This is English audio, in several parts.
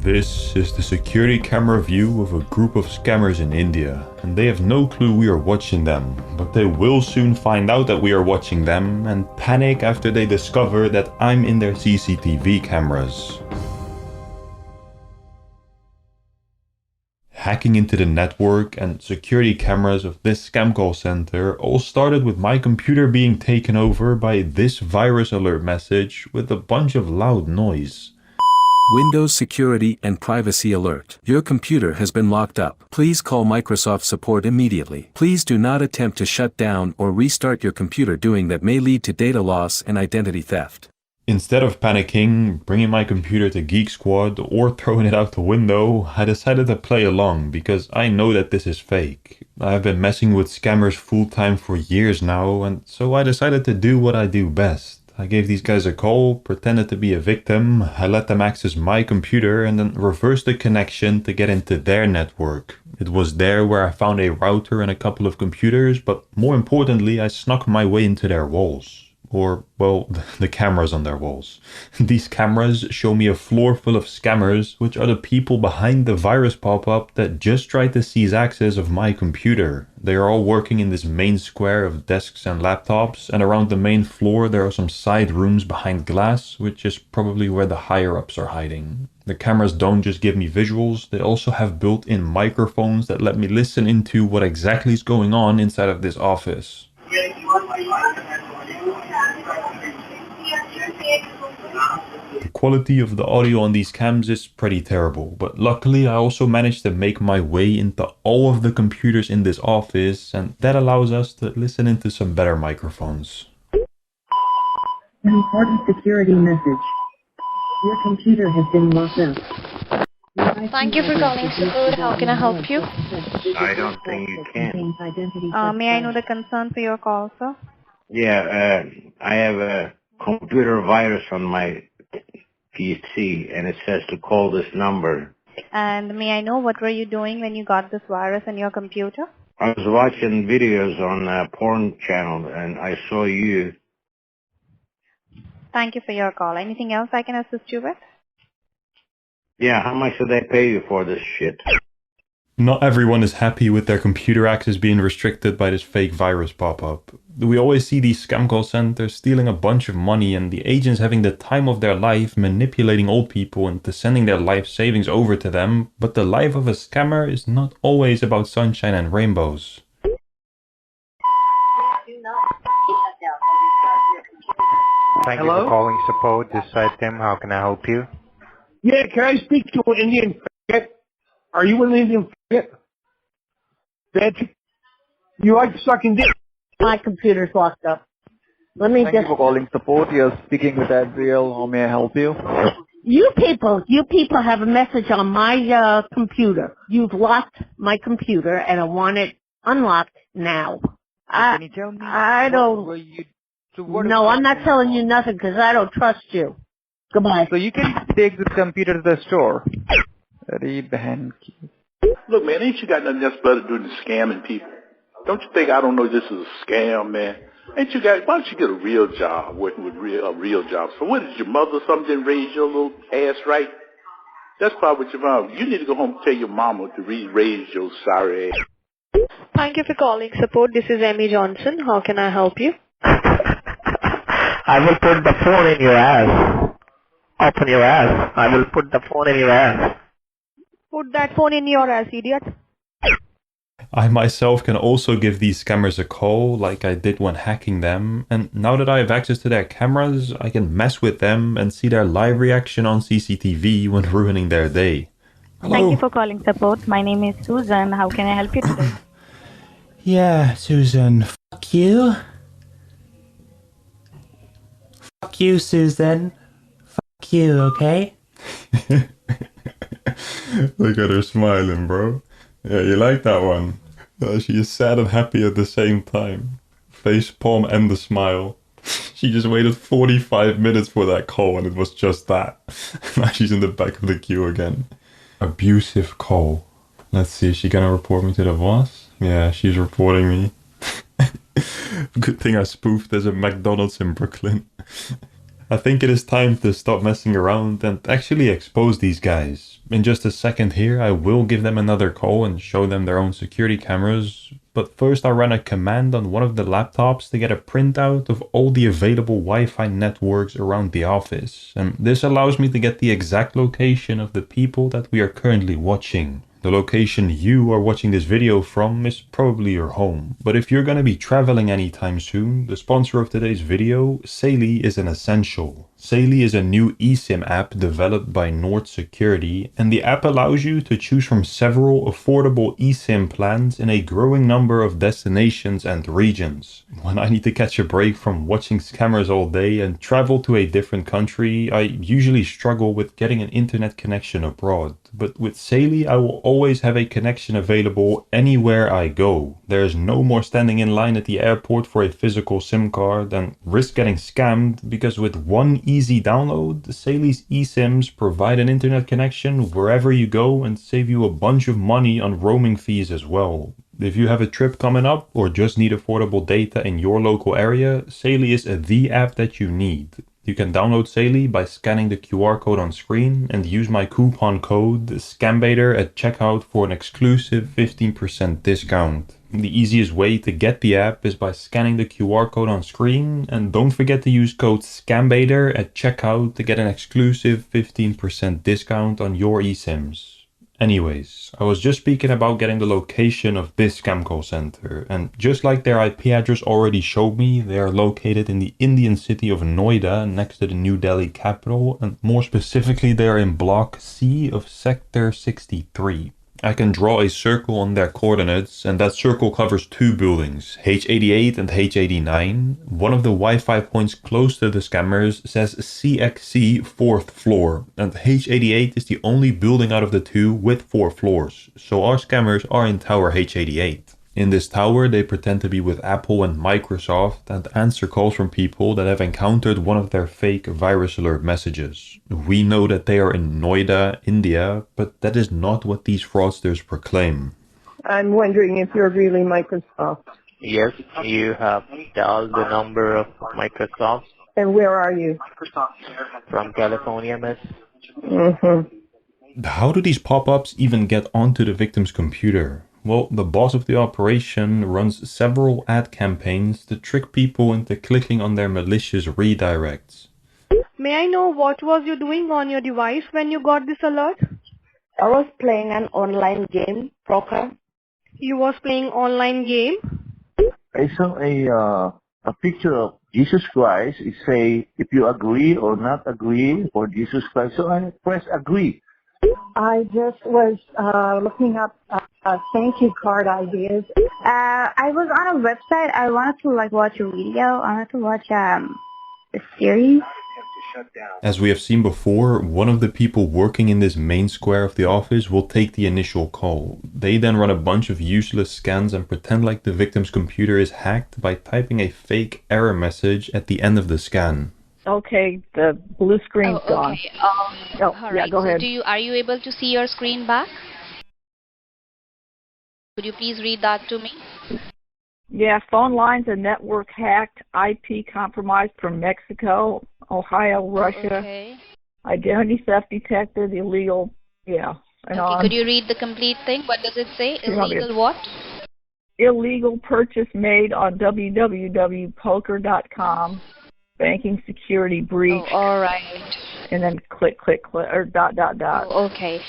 This is the security camera view of a group of scammers in India, and they have no clue we are watching them, but they will soon find out that we are watching them and panic after they discover that I'm in their CCTV cameras. Hacking into the network and security cameras of this scam call center all started with my computer being taken over by this virus alert message with a bunch of loud noise. Windows Security and Privacy Alert. Your computer has been locked up. Please call Microsoft support immediately. Please do not attempt to shut down or restart your computer. Doing that may lead to data loss and identity theft. Instead of panicking, bringing my computer to Geek Squad, or throwing it out the window, I decided to play along because I know that this is fake. I've been messing with scammers full time for years now, and so I decided to do what I do best. I gave these guys a call, pretended to be a victim, I let them access my computer and then reversed the connection to get into their network. It was there where I found a router and a couple of computers, but more importantly I snuck my way into their walls. Or, well, the cameras on their walls. These cameras show me a floor full of scammers, which are the people behind the virus pop-up that just tried to seize access of my computer. They are all working in this main square of desks and laptops, and around the main floor there are some side rooms behind glass, which is probably where the higher-ups are hiding. The cameras don't just give me visuals, they also have built-in microphones that let me listen into what exactly is going on inside of this office. The quality of the audio on these cams is pretty terrible, but luckily I also managed to make my way into all of the computers in this office, and that allows us to listen into some better microphones. An important security message. Your computer has been locked up. Thank you for calling support. How can I help you? I don't think you can. May I know the concern for your call, sir? Yeah, I have a computer virus on my PC, and it says to call this number. And may I know what were you doing when you got this virus on your computer? I was watching videos on a porn channel, and I saw you. Thank you for your call. Anything else I can assist you with? Yeah, how much did they pay you for this shit? Not everyone is happy with their computer access being restricted by this fake virus pop-up. We always see these scam call centers stealing a bunch of money and the agents having the time of their life manipulating old people into sending their life savings over to them, but the life of a scammer is not always about sunshine and rainbows. Thank you for calling support. This side Tim, how can I help you? Yeah, can I speak to an Indian faggot? Are you an Indian faggot? Bitch, you like sucking dick? My computer's locked up. Let me Thank you for calling support. You're speaking with Adriel. How may I help you? You people have a message on my computer. You've locked my computer, and I want it unlocked now. Can you tell me? I don't. No, I'm not telling you nothing because I don't trust you. Goodbye. So you can take this computer to the store. Read the hand key. Look, man, ain't you got nothing else better to do than scamming people? Don't you think I don't know this is a scam, man? Ain't you got? Why don't you get a real job, working with a real job? So what, did your mother or something didn't raise your little ass right? That's probably what your mom. You need to go home and tell your mama to raise your sorry ass. Thank you for calling support. This is Amy Johnson. How can I help you? I will put the phone in your ass. Open your ass. I will put the phone in your ass. Put that phone in your ass, idiot. I myself can also give these scammers a call like I did when hacking them, and now that I have access to their cameras, I can mess with them and see their live reaction on CCTV when ruining their day. Hello? Thank you for calling support. My name is Susan. How can I help you today? Yeah, Susan. Fuck you. Fuck you, Susan. Fuck you, okay? Look at her smiling, bro. Yeah, you like that one? She is sad and happy at the same time. Face palm and the smile. She just waited 45 minutes for that call and it was just that. Now she's in the back of the queue again. Abusive call. Let's see, is she gonna report me to the boss? Yeah, she's reporting me. Good thing I spoofed there's a McDonald's in Brooklyn. I think it is time to stop messing around and actually expose these guys. In just a second here, I will give them another call and show them their own security cameras. But first I ran a command on one of the laptops to get a printout of all the available Wi-Fi networks around the office. And this allows me to get the exact location of the people that we are currently watching. The location you are watching this video from is probably your home. But if you're gonna be traveling anytime soon, the sponsor of today's video, Saily, is an essential. Saily is a new eSIM app developed by Nord Security, and the app allows you to choose from several affordable eSIM plans in a growing number of destinations and regions. When I need to catch a break from watching scammers all day and travel to a different country, I usually struggle with getting an internet connection abroad. But with Saily, I will always have a connection available anywhere I go. There is no more standing in line at the airport for a physical SIM card and risk getting scammed, because with one easy download, Saily's eSIMs provide an internet connection wherever you go and save you a bunch of money on roaming fees as well. If you have a trip coming up or just need affordable data in your local area, Saily is the app that you need. You can download Saily by scanning the QR code on screen and use my coupon code Scambaiter at checkout for an exclusive 15% discount. The easiest way to get the app is by scanning the QR code on screen, and don't forget to use code Scambaiter at checkout to get an exclusive 15% discount on your eSIMs. Anyways, I was just speaking about getting the location of this scam call center, and just like their IP address already showed me, they are located in the Indian city of Noida, next to the New Delhi capital, and more specifically they are in Block C of Sector 63. I can draw a circle on their coordinates, and that circle covers two buildings, H88 and H89. One of the Wi-Fi points close to the scammers says CXC 4th floor, and H88 is the only building out of the two with 4 floors, so our scammers are in tower H88. In this tower, they pretend to be with Apple and Microsoft and answer calls from people that have encountered one of their fake virus alert messages. We know that they are in Noida, India, but that is not what these fraudsters proclaim. I'm wondering if you're really Microsoft. Yes, you have dialed the number of Microsoft. And where are you? From California, miss. How do these pop-ups even get onto the victim's computer? Well, the boss of the operation runs several ad campaigns to trick people into clicking on their malicious redirects. May I know what was you doing on your device when you got this alert? I was playing an online game, poker. You was playing online game? I saw a picture of Jesus Christ. It say if you agree or not agree for Jesus Christ. So I press agree. I just was looking up thank you card ideas. I was on a website. I wanted to watch a video. I wanted to watch a series. As we have seen before, one of the people working in this main square of the office will take the initial call. They then run a bunch of useless scans and pretend like the victim's computer is hacked by typing a fake error message at the end of the scan. Okay, the blue screen's gone. Okay. Oh, all yeah, right. go ahead. So are you able to see your screen back? Could you please read that to me? Yeah, phone lines and network hacked, IP compromised from Mexico, Ohio, Russia. Okay. Identity theft detected, illegal, yeah. And Okay, could you read the complete thing? What does it say? Illegal what? Illegal purchase made on www.poker.com. Banking security breach. Oh, all right. And then click, or ... Oh, okay.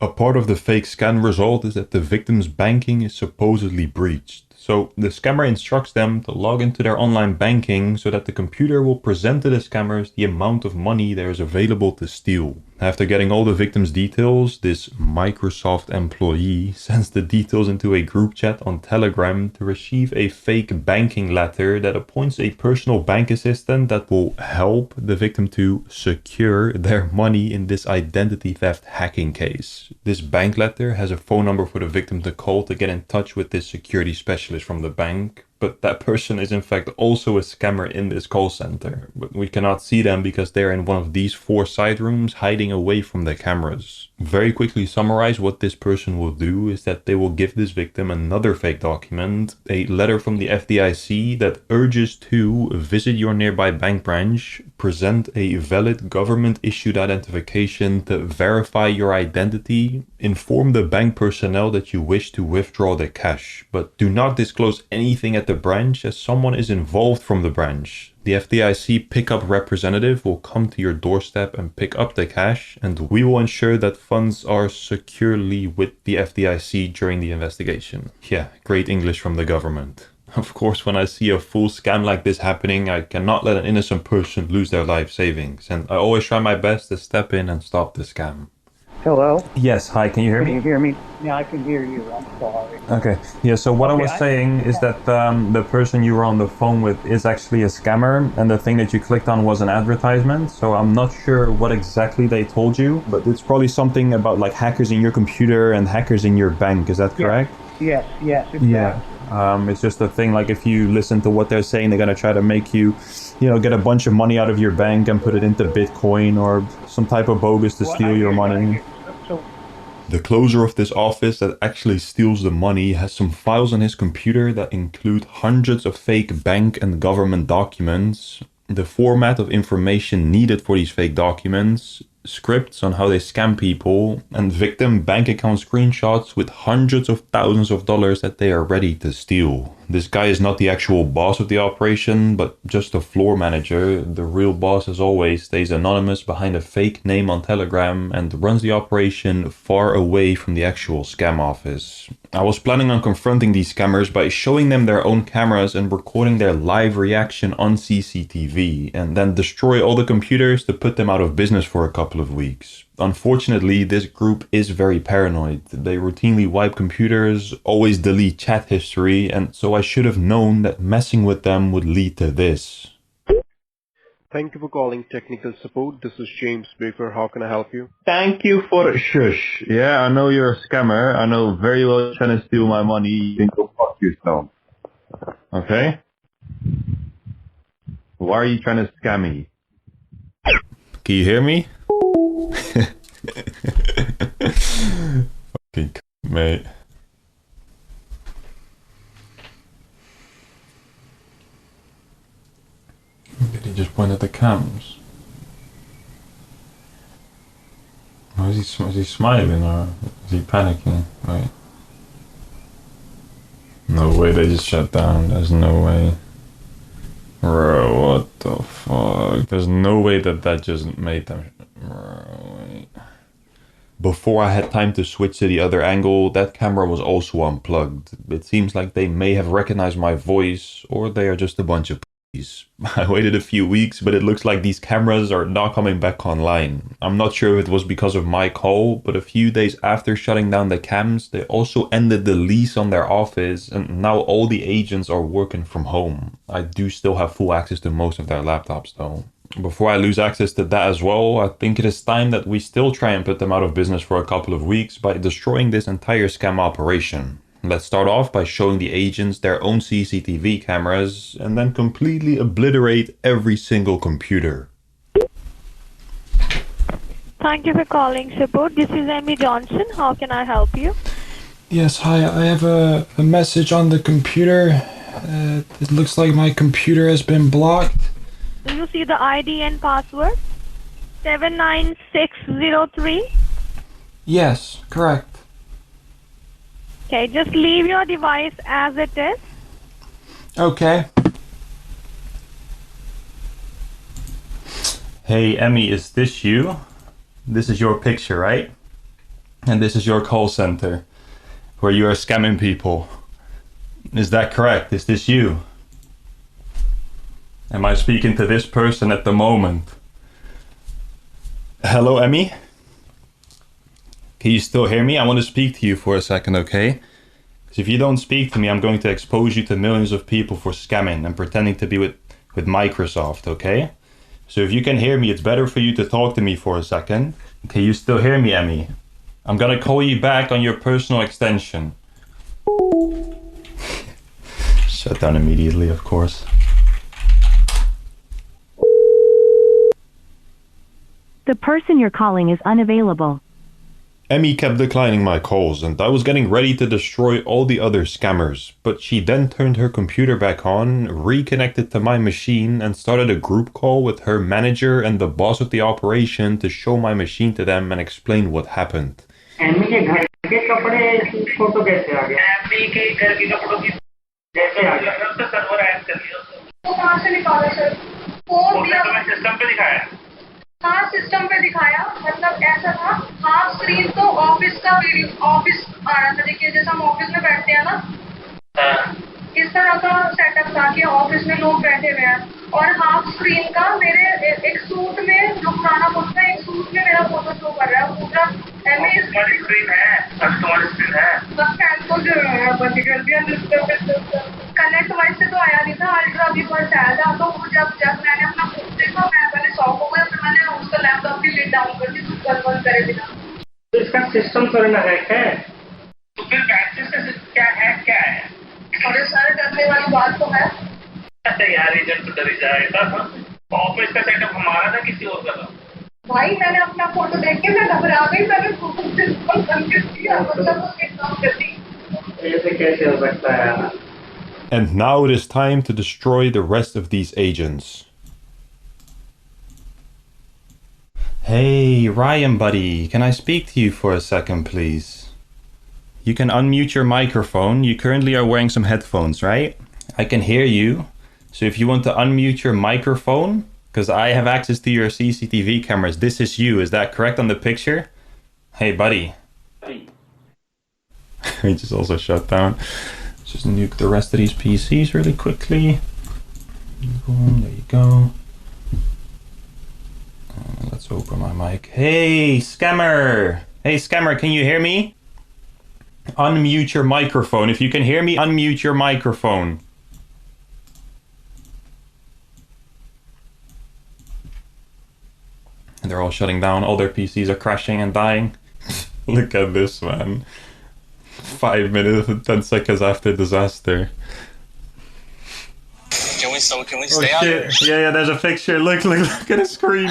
A part of the fake scan result is that the victim's banking is supposedly breached. So the scammer instructs them to log into their online banking so that the computer will present to the scammers the amount of money there is available to steal. After getting all the victim's details, this Microsoft employee sends the details into a group chat on Telegram to receive a fake banking letter that appoints a personal bank assistant that will help the victim to secure their money in this identity theft hacking case. This bank letter has a phone number for the victim to call to get in touch with this security specialist from the bank. But that person is in fact also a scammer in this call center. But we cannot see them because they're in one of these 4 side rooms hiding away from the cameras. Very quickly summarize what this person will do is that they will give this victim another fake document, a letter from the FDIC that urges to visit your nearby bank branch, present a valid government-issued identification to verify your identity, inform the bank personnel that you wish to withdraw the cash, but do not disclose anything at the branch as someone is involved from the branch. The FDIC pickup representative will come to your doorstep and pick up the cash, and we will ensure that funds are securely with the FDIC during the investigation. Yeah, great English from the government. Of course, when I see a full scam like this happening, I cannot let an innocent person lose their life savings, and I always try my best to step in and stop the scam. Hello? Yes, hi, can you hear me? Can you hear me? Yeah, I can hear you. I'm sorry. Okay, yeah, so what I was saying is that the person you were on the phone with is actually a scammer, and the thing that you clicked on was an advertisement, so I'm not sure what exactly they told you, but it's probably something about like hackers in your computer and hackers in your bank, is that correct? Yes, exactly. Yeah. It's just a thing, like if you listen to what they're saying, they're going to try to make you, get a bunch of money out of your bank and put it into Bitcoin or some type of bogus to steal your money. The closer of this office that actually steals the money has some files on his computer that include hundreds of fake bank and government documents, the format of information needed for these fake documents, scripts on how they scam people, and victim bank account screenshots with hundreds of thousands of dollars that they are ready to steal. This guy is not the actual boss of the operation, but just a floor manager. The real boss, as always, stays anonymous behind a fake name on Telegram and runs the operation far away from the actual scam office. I was planning on confronting these scammers by showing them their own cameras and recording their live reaction on CCTV, and then destroy all the computers to put them out of business for a couple of weeks. Unfortunately, this group is very paranoid. They routinely wipe computers, always delete chat history, and so I should have known that messing with them would lead to this. Thank you for calling technical support. This is James Baker. How can I help you? Thank you for shush. Yeah, I know you're a scammer. I know very well you're trying to steal my money. You can go fuck yourself. Okay? Why are you trying to scam me? Can you hear me? Fucking mate. Did he just point at the cams? Or is he smiling or is he panicking? Wait. No way they just shut down. There's no way. Bro, what the fuck? There's no way that just made them... Bro, wait. Before I had time to switch to the other angle, that camera was also unplugged. It seems like they may have recognized my voice, or they are just a bunch of pussies. I waited a few weeks, but it looks like these cameras are not coming back online. I'm not sure if it was because of my call, but a few days after shutting down the cams, they also ended the lease on their office, and now all the agents are working from home. I do still have full access to most of their laptops though. Before I lose access to that as well, I think it is time that we still try and put them out of business for a couple of weeks by destroying this entire scam operation. Let's start off by showing the agents their own CCTV cameras and then completely obliterate every single computer. Thank you for calling support. This is Amy Johnson. How can I help you? Yes, hi. I have a message on the computer. It looks like my computer has been blocked. Do you see the ID and password? 79603? Yes, correct. Okay, just leave your device as it is. Okay. Hey, Emmy, is this you? This is your picture, right? And this is your call center, where you are scamming people. Is that correct? Is this you? Am I speaking to this person at the moment? Hello, Emmy? Can you still hear me? I want to speak to you for a second, okay? Because if you don't speak to me, I'm going to expose you to millions of people for scamming and pretending to be with Microsoft, okay? So if you can hear me, it's better for you to talk to me for a second. Can you still hear me, Emmy? I'm gonna call you back on your personal extension. Shut down immediately, of course. The person you're calling is unavailable. Emmy kept declining my calls and I was getting ready to destroy all the other scammers, but she then turned her computer back on, reconnected to my machine and started a group call with her manager and the boss of the operation to show my machine to them and explain what happened. Amy के घर के कपड़े photo कैसे आ गया? Amy के घर के कपड़ों की कैसे आ गया? उसका सर्वर ऐड कर लिया। वो कहाँ से निकाला सर? वो दिया तो मैं सिस्टम पे दिखाया। हाँ सिस्टम पे दिखाया, मतलब ऐसा था हाफ स्क्रीन तो ऑफिस का वीडियो ऑफिस आ रहा था। देखिए जैसे हम ऑफिस में बैठते हैं ना, इस तरह का सेटअप था कि ऑफिस में लोग बैठे हुए हैं और हाफ स्क्रीन का मेरे एक सूट में जो पुराना फोटो है, एक सूट में मेरा फोटो शो कर रहा है पूरा। तुम्हारी स्क्रीन है, तुम्हारी स्क्रीन है, बस फैन को जो बंद कर दिया। कनेक्ट वाइज से तो आया नहीं था, अल्ट्रा भी फर्स्ट आया था। तो वो जब मैंने अपना फोटो देखा मैं पहले शॉक हो गया, फिर मैंने उसका लैपटॉप की लिड डाउन कर दी बंद करे बिना। तो इसका सिस्टम थोड़ी ना हैक है, तो फिर बैचेस का क्या है? अरे सर डरने वाली बात तो है। यार एजेंट तो डर ही जाएगा। ऑफिस का सेटअप हमारा था किसी और का था? भाई मैंने अपना फोटो देख के मैं घबरा गई, मैंने फोटो बंद कर दिया, मतलब उसके काम कर दी। ऐसे कैसे हो सकता है यार? And now it is time to destroy the rest of these agents. Hey, Ryan buddy, can I speak to you for a second please? You can unmute your microphone. You currently are wearing some headphones, right? I can hear you. So if you want to unmute your microphone, because I have access to your CCTV cameras, this is you. Is that correct on the picture? Hey, buddy. He just also shut down. Let's just nuke the rest of these PCs really quickly. Boom, there you go. Let's open my mic. Hey, Scammer! Hey, Scammer, can you hear me? Unmute your microphone. If you can hear me, unmute your microphone. And they're all shutting down. All their PCs are crashing and dying. Look at this, man. 5 minutes and 10 seconds after disaster. Can we Oh stay out here? shit. Yeah, there's a picture. Look at his screen.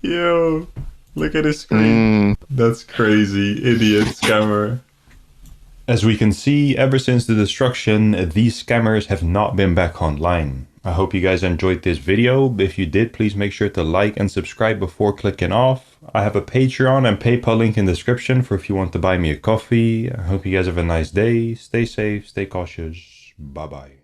Yo, look at his screen. That's crazy. Idiot scammer. As we can see, ever since the destruction, these scammers have not been back online. I hope you guys enjoyed this video. If you did, please make sure to like and subscribe before clicking off. I have a Patreon and PayPal link in the description for if you want to buy me a coffee. I hope you guys have a nice day. Stay safe, stay cautious. Bye bye.